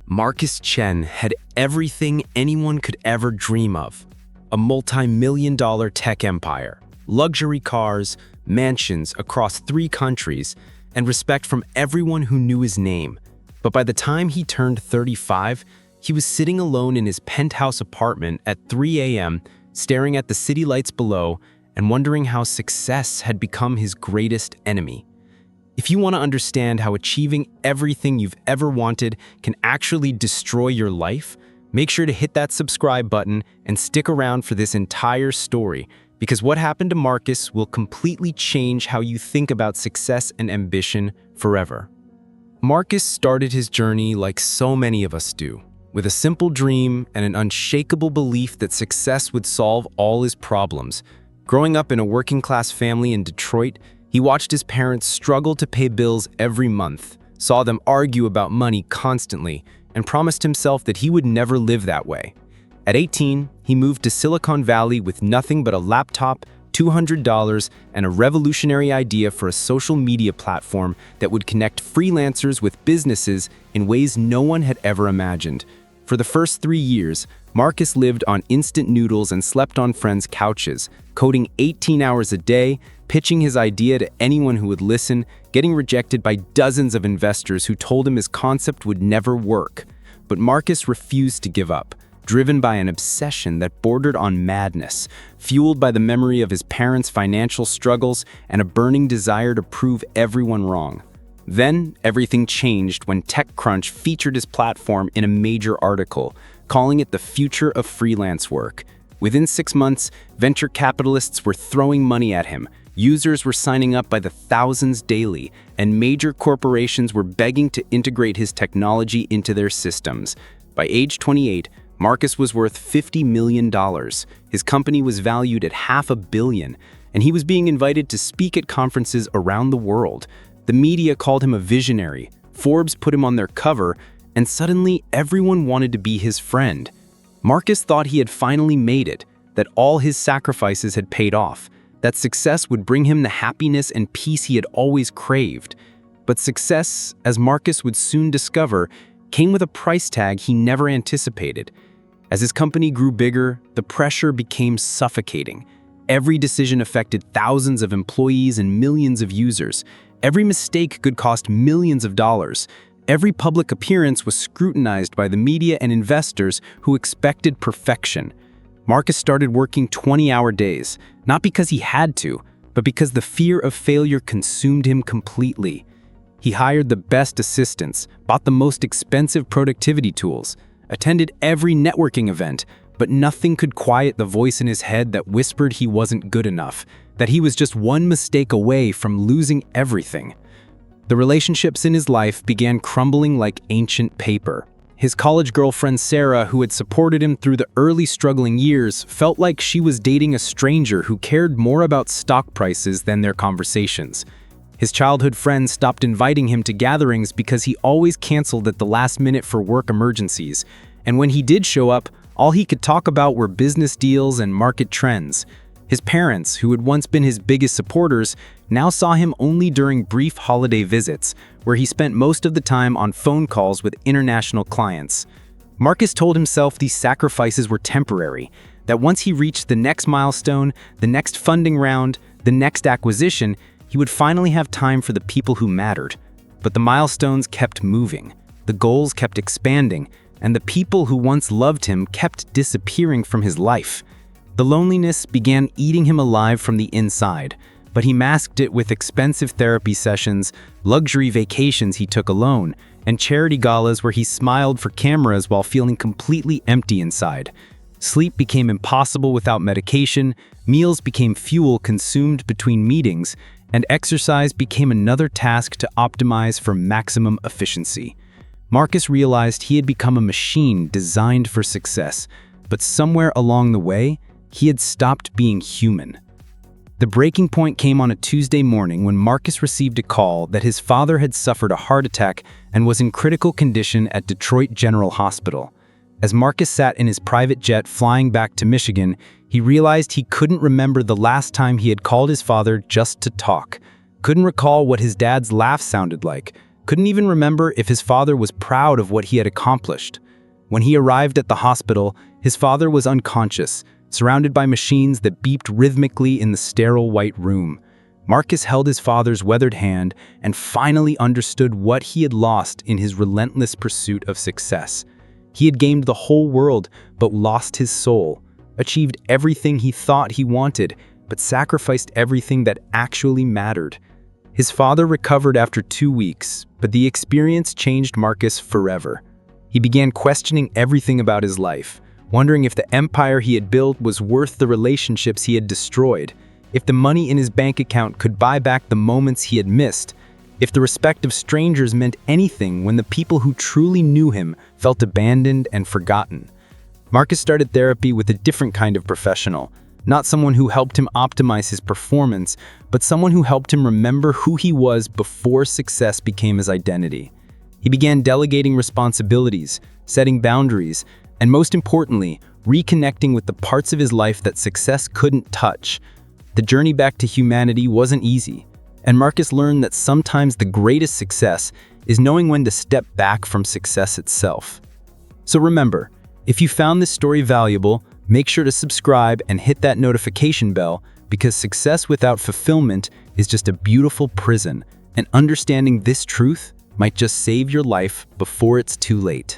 Marcus Chen had everything anyone could ever dream of. A multi-million-dollar tech empire, luxury cars, mansions across 3 countries, and respect from everyone who knew his name. But by the time he turned 35, he was sitting alone in his penthouse apartment at 3 a.m., staring at the city lights below and wondering how success had become his greatest enemy. If you want to understand how achieving everything you've ever wanted can actually destroy your life, make sure to hit that subscribe button and stick around for this entire story, because what happened to Marcus will completely change how you think about success and ambition forever. Marcus started his journey like so many of us do, with a simple dream and an unshakable belief that success would solve all his problems. Growing up in a working-class family in Detroit, he watched his parents struggle to pay bills every month, saw them argue about money constantly, and promised himself that he would never live that way. At 18, he moved to Silicon Valley with nothing but a laptop, $200, and a revolutionary idea for a social media platform that would connect freelancers with businesses in ways no one had ever imagined. For the first 3 years, Marcus lived on instant noodles and slept on friends' couches, coding 18 hours a day, pitching his idea to anyone who would listen, getting rejected by dozens of investors who told him his concept would never work. But Marcus refused to give up, driven by an obsession that bordered on madness, fueled by the memory of his parents' financial struggles and a burning desire to prove everyone wrong. Then, everything changed when TechCrunch featured his platform in a major article, calling it the future of freelance work. Within 6 months, venture capitalists were throwing money at him, users were signing up by the thousands daily, and major corporations were begging to integrate his technology into their systems. By age 28, Marcus was worth $50 million. His company was valued at $500 million, and he was being invited to speak at conferences around the world. The media called him a visionary, Forbes put him on their cover, and suddenly everyone wanted to be his friend. Marcus thought he had finally made it, that all his sacrifices had paid off, that success would bring him the happiness and peace he had always craved. But success, as Marcus would soon discover, came with a price tag he never anticipated. As his company grew bigger, the pressure became suffocating. Every decision affected thousands of employees and millions of users. Every mistake could cost millions of dollars. Every public appearance was scrutinized by the media and investors who expected perfection. Marcus started working 20-hour days, not because he had to, but because the fear of failure consumed him completely. He hired the best assistants, bought the most expensive productivity tools, attended every networking event, but nothing could quiet the voice in his head that whispered he wasn't good enough, that he was just one mistake away from losing everything. The relationships in his life began crumbling like ancient paper. His college girlfriend Sarah, who had supported him through the early struggling years, felt like she was dating a stranger who cared more about stock prices than their conversations. His childhood friends stopped inviting him to gatherings because he always canceled at the last minute for work emergencies. And when he did show up, all he could talk about were business deals and market trends. His parents, who had once been his biggest supporters, now saw him only during brief holiday visits, where he spent most of the time on phone calls with international clients. Marcus told himself these sacrifices were temporary, that once he reached the next milestone, the next funding round, the next acquisition, he would finally have time for the people who mattered. But the milestones kept moving, the goals kept expanding, and the people who once loved him kept disappearing from his life. The loneliness began eating him alive from the inside, but he masked it with expensive therapy sessions, luxury vacations he took alone, and charity galas where he smiled for cameras while feeling completely empty inside. Sleep became impossible without medication, meals became fuel consumed between meetings, and exercise became another task to optimize for maximum efficiency. Marcus realized he had become a machine designed for success, but somewhere along the way, he had stopped being human. The breaking point came on a Tuesday morning when Marcus received a call that his father had suffered a heart attack and was in critical condition at Detroit General Hospital. As Marcus sat in his private jet flying back to Michigan, he realized he couldn't remember the last time he had called his father just to talk. Couldn't recall what his dad's laugh sounded like, couldn't even remember if his father was proud of what he had accomplished. When he arrived at the hospital, his father was unconscious, surrounded by machines that beeped rhythmically in the sterile white room. Marcus held his father's weathered hand and finally understood what he had lost in his relentless pursuit of success. He had gained the whole world, but lost his soul, achieved everything he thought he wanted, but sacrificed everything that actually mattered. His father recovered after 2 weeks, but the experience changed Marcus forever. He began questioning everything about his life, wondering if the empire he had built was worth the relationships he had destroyed, if the money in his bank account could buy back the moments he had missed, if the respect of strangers meant anything when the people who truly knew him felt abandoned and forgotten. Marcus started therapy with a different kind of professional, not someone who helped him optimize his performance, but someone who helped him remember who he was before success became his identity. He began delegating responsibilities, setting boundaries, and most importantly, reconnecting with the parts of his life that success couldn't touch. The journey back to humanity wasn't easy, and Marcus learned that sometimes the greatest success is knowing when to step back from success itself. So remember, if you found this story valuable, make sure to subscribe and hit that notification bell, because success without fulfillment is just a beautiful prison, and understanding this truth might just save your life before it's too late.